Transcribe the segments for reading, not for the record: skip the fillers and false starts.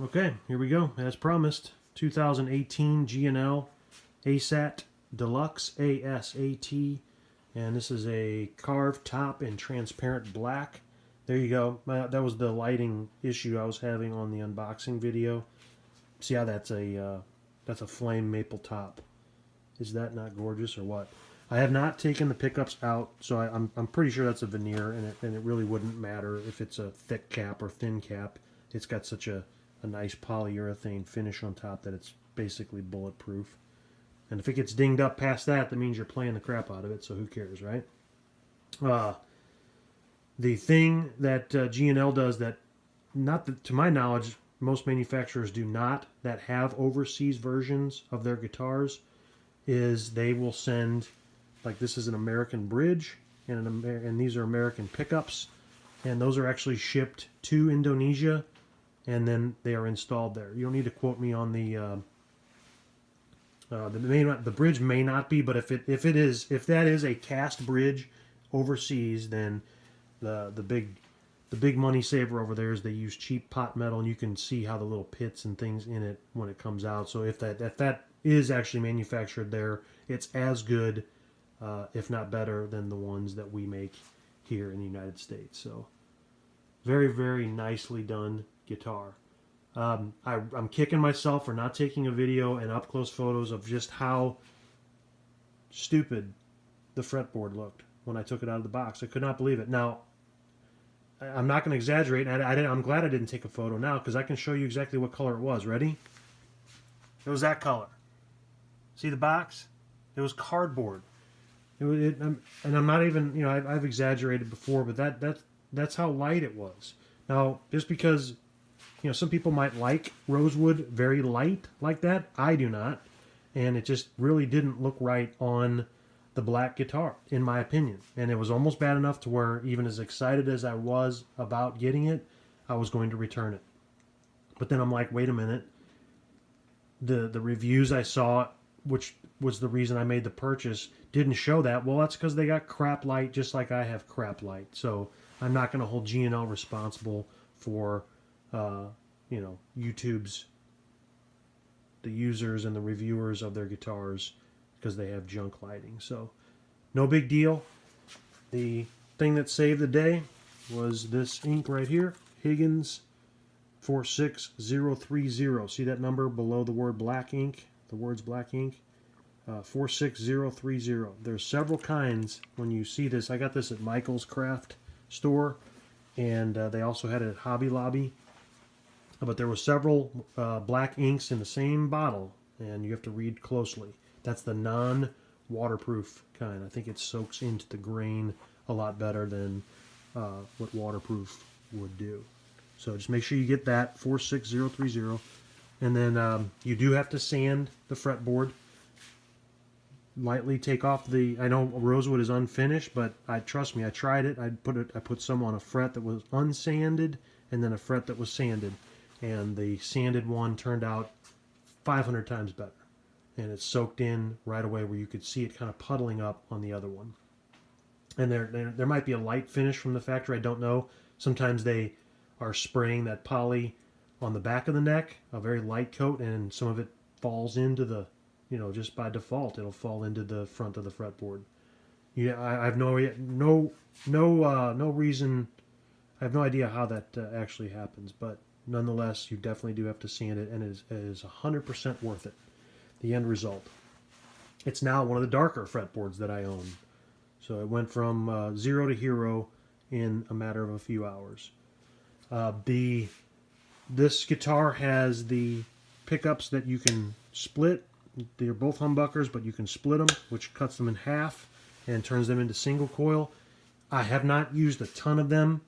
Okay, here we go. As promised, 2018 G&L ASAT Deluxe ASAT, and this is a carved top in transparent black. There you go. That was the lighting issue I was having on the unboxing video. See how that's a flame maple top. Is that not gorgeous or what? I have not taken the pickups out, so I'm pretty sure that's a veneer, and it really wouldn't matter if it's a thick cap or thin cap. It's got such a nice polyurethane finish on top that it's basically bulletproof. And if it gets dinged up past that, that means you're playing the crap out of it, so who cares, right? The thing that G&L does that, to my knowledge, most manufacturers do not, that have overseas versions of their guitars, is they will send, like this is an American bridge, and these are American pickups, and those are actually shipped to Indonesia, and then they are installed there. You don't need to quote me on the bridge may not be, but if that is a cast bridge overseas, then the big money saver over there is they use cheap pot metal, and you can see how the little pits and things in it when it comes out. So if that is actually manufactured there, it's as good, if not better, than the ones that we make here in the United States. So very, very nicely done guitar. I'm kicking myself for not taking a video and up close photos of just how stupid the fretboard looked when I took it out of the box. I could not believe it. Now, I'm not going to exaggerate, and I'm glad I didn't take a photo now, because I can show you exactly what color it was. Ready? It was that color. See the box? It was cardboard. And I'm not even, I've exaggerated before, but that's how light it was. Now, just because, some people might like rosewood very light like that, I do not, and it just really didn't look right on the black guitar, in my opinion. And it was almost bad enough to where, even as excited as I was about getting it, I was going to return it. But then I'm like, wait a minute. The reviews I saw, which was the reason I made the purchase, didn't show that. Well, that's because they got crap light, just like I have crap light. So I'm not going to hold G&L responsible for, YouTube's, the users and the reviewers of their guitars, because they have junk lighting. So no big deal. The thing that saved the day was this ink right here, Higgins 46030. See that number below the word black ink? The words black ink? 46030. There's several kinds. When you see this, I got this at Michael's Craft store, and they also had it at Hobby Lobby. But there were several black inks in the same bottle, and you have to read closely. That's the non-waterproof kind. I think it soaks into the grain a lot better than what waterproof would do. So just make sure you get that, 46030. And then you do have to sand the fretboard. Lightly take off the, I know rosewood is unfinished, but trust me, I tried it. I put some on a fret that was unsanded, and then a fret that was sanded. And the sanded one turned out 500 times better. And it soaked in right away, where you could see it kind of puddling up on the other one. And there might be a light finish from the factory, I don't know. Sometimes they are spraying that poly on the back of the neck, a very light coat, and some of it falls into the, just by default, it'll fall into the front of the fretboard. I have no reason, I have no idea how that actually happens, but nonetheless, you definitely do have to sand it, and it is 100% worth it. The end result. It's now one of the darker fretboards that I own. So it went from 0 to hero in a matter of a few hours. This guitar has the pickups that you can split. They're both humbuckers, but you can split them, which cuts them in half and turns them into single coil. I have not used a ton of them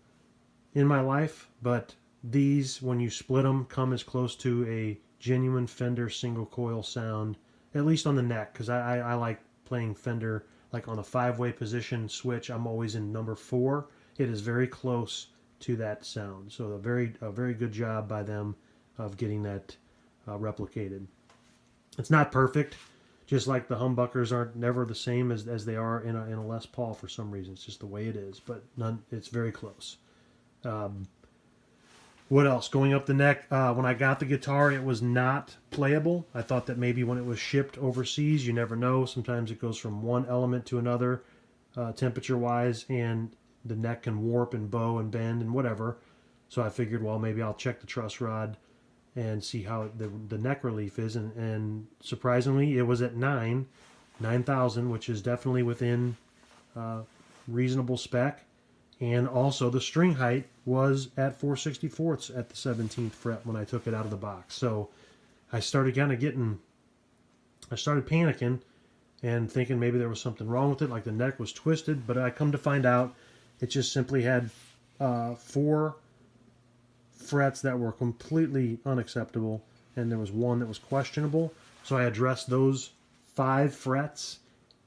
in my life, but these, when you split them, come as close to a genuine Fender single coil sound, at least on the neck, because I like playing Fender like on a 5-way position switch. I'm always in number 4. It is very close to that sound. So a very good job by them of getting that replicated. It's not perfect, just like the humbuckers aren't never the same as they are in a Les Paul for some reason. It's just the way it is, but it's very close. What else? Going up the neck, when I got the guitar, it was not playable. I thought that maybe when it was shipped overseas, you never know. Sometimes it goes from one element to another, temperature-wise, and the neck can warp and bow and bend and whatever. So I figured, well, maybe I'll check the truss rod and see how the neck relief is. And surprisingly, it was at 9,000, which is definitely within reasonable spec. And also the string height was at 4/64 at the 17th fret when I took it out of the box. So I started panicking and thinking maybe there was something wrong with it, like the neck was twisted. But I come to find out it just simply had 4 frets that were completely unacceptable, and there was one that was questionable. So I addressed those 5 frets,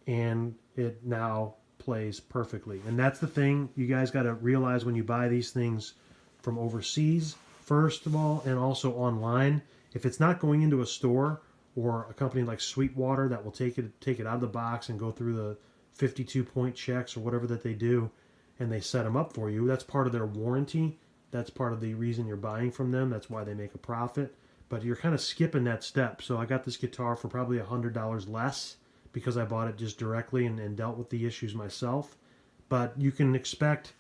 and it now plays perfectly. And that's the thing you guys got to realize when you buy these things from overseas, first of all, and also online. If it's not going into a store or a company like Sweetwater that will take it out of the box and go through the 52-point checks or whatever that they do, and they set them up for you, that's part of their warranty. That's part of the reason you're buying from them. That's why they make a profit. But you're kind of skipping that step. So I got this guitar for probably $100 less because I bought it just directly and dealt with the issues myself. But you can expect,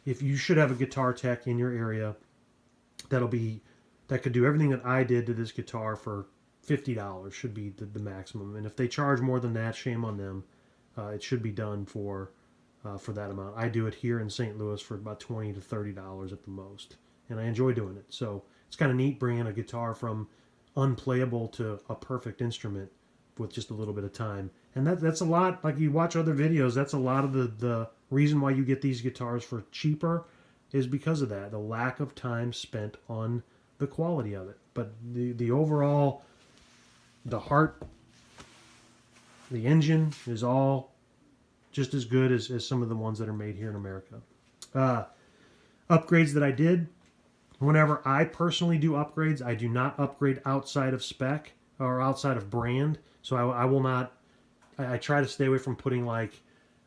if you should have a guitar tech in your area that could do everything that I did to this guitar for $50 should be the maximum. And if they charge more than that, shame on them. It should be done for that amount. I do it here in St. Louis for about $20 to $30 at the most, and I enjoy doing it. So it's kind of neat bringing a guitar from unplayable to a perfect instrument with just a little bit of time. And that's a lot. Like, you watch other videos, that's a lot of the reason why you get these guitars for cheaper is because of that, the lack of time spent on the quality of it. But the overall, the heart, the engine is all just as good as some of the ones that are made here in America. Upgrades that I did, whenever I personally do upgrades, I do not upgrade outside of spec or outside of brand. So I will not, I try to stay away from putting like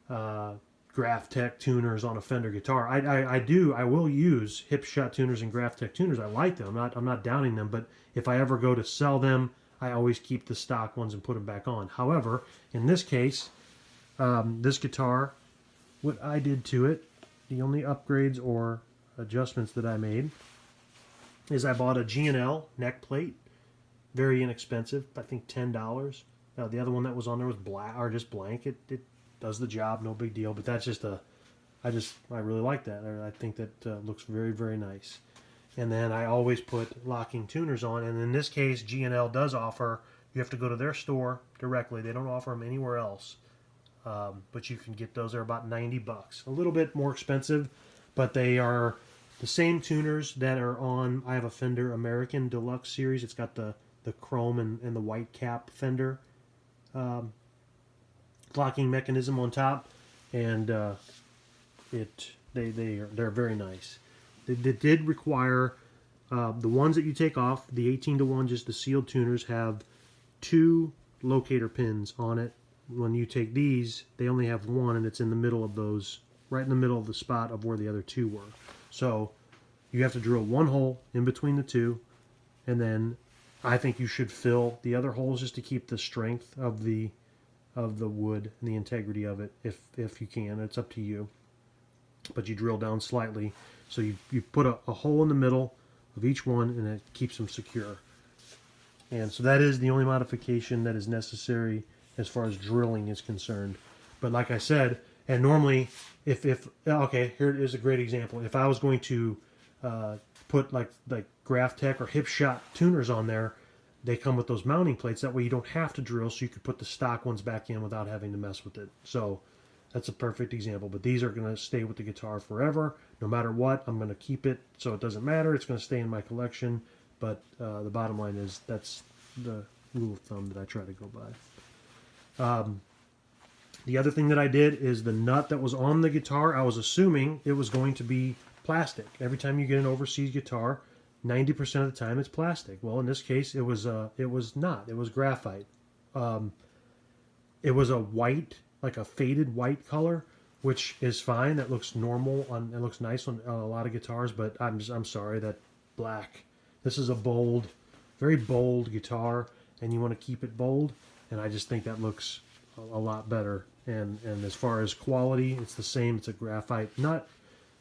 Graph Tech tuners on a Fender guitar. I will use hip shot tuners and Graph Tech tuners. I like them. I'm not downing them, but if I ever go to sell them, I always keep the stock ones and put them back on. However, in this case, this guitar, what I did to it, the only upgrades or adjustments that I made is I bought a G&L neck plate, very inexpensive, I think $10. Now the other one that was on there was black or just blank. It does the job, no big deal. But that's just I really like that. I think that looks very, very nice. And then I always put locking tuners on. And in this case, G&L does offer. You have to go to their store directly. They don't offer them anywhere else. But you can get those. They're about $90. A little bit more expensive, but they are the same tuners that are on. I have a Fender American Deluxe series. It's got the chrome and the white cap Fender locking mechanism on top, and they're very nice. They did require the ones that you take off, the 18-to-1, just the sealed tuners, have 2 locator pins on it. When you take these, they only have 1, and it's in the middle of those, right in the middle of the spot of where the other 2 were. So you have to drill 1 hole in between the 2, and then I think you should fill the other holes just to keep the strength of the wood and the integrity of it, if you can. It's up to you. But you drill down slightly, so you put a hole in the middle of each one, and it keeps them secure. And so that is the only modification that is necessary as far as drilling is concerned. But like I said, and normally, okay, here is a great example. If I was going to put like Graph Tech or Hip Shot tuners on there, they come with those mounting plates. That way you don't have to drill, so you could put the stock ones back in without having to mess with it. So that's a perfect example. But these are going to stay with the guitar forever. No matter what, I'm going to keep it, so it doesn't matter. It's going to stay in my collection. But the bottom line is that's the rule of thumb that I try to go by. The other thing that I did is the nut that was on the guitar, I was assuming it was going to be plastic. Every time you get an overseas guitar, 90% of the time it's plastic. Well, in this case, it was not. It was graphite. It was a white, like a faded white color, which is fine. That looks normal. It looks nice on a lot of guitars, but I'm sorry that black. This is a bold, very bold guitar, and you want to keep it bold, and I just think that looks a lot better. And as far as quality, it's the same. It's a graphite nut,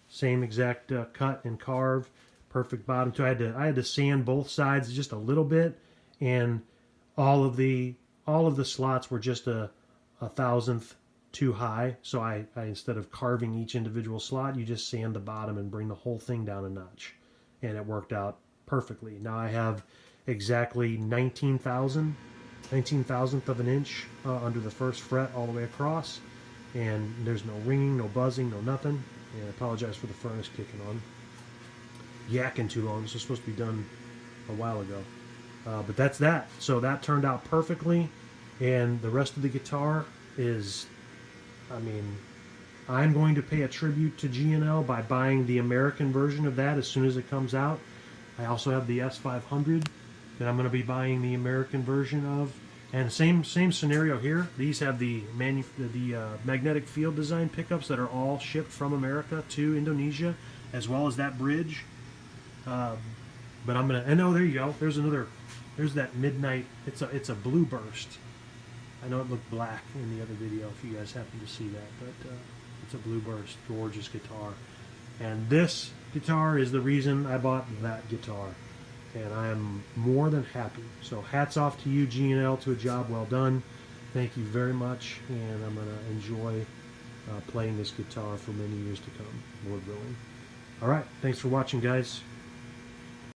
same exact cut and carve, perfect bottom too. I had to sand both sides just a little bit, and all of the slots were just a thousandth too high. So I instead of carving each individual slot, you just sand the bottom and bring the whole thing down a notch, and it worked out perfectly. Now I have exactly 19,000th of an inch under the first fret all the way across, and there's no ringing, no buzzing, no nothing. And I apologize for the furnace kicking on. Yakking too long. This was supposed to be done a while ago. But that's that. So that turned out perfectly, and the rest of the guitar is, I mean, I'm going to pay a tribute to G&L by buying the American version of that as soon as it comes out. I also have the S500 that I'm going to be buying the American version of. And same scenario here. These have the magnetic field design pickups that are all shipped from America to Indonesia, as well as that bridge. But I'm gonna, and oh, there you go. There's another. There's that midnight. It's a blue burst. I know it looked black in the other video if you guys happen to see that, but it's a blue burst, gorgeous guitar. And this guitar is the reason I bought that guitar, and I am more than happy. So hats off to you, G&L, to a job well done. Thank you very much, and I'm gonna enjoy playing this guitar for many years to come, Lord willing. All right, thanks for watching, guys.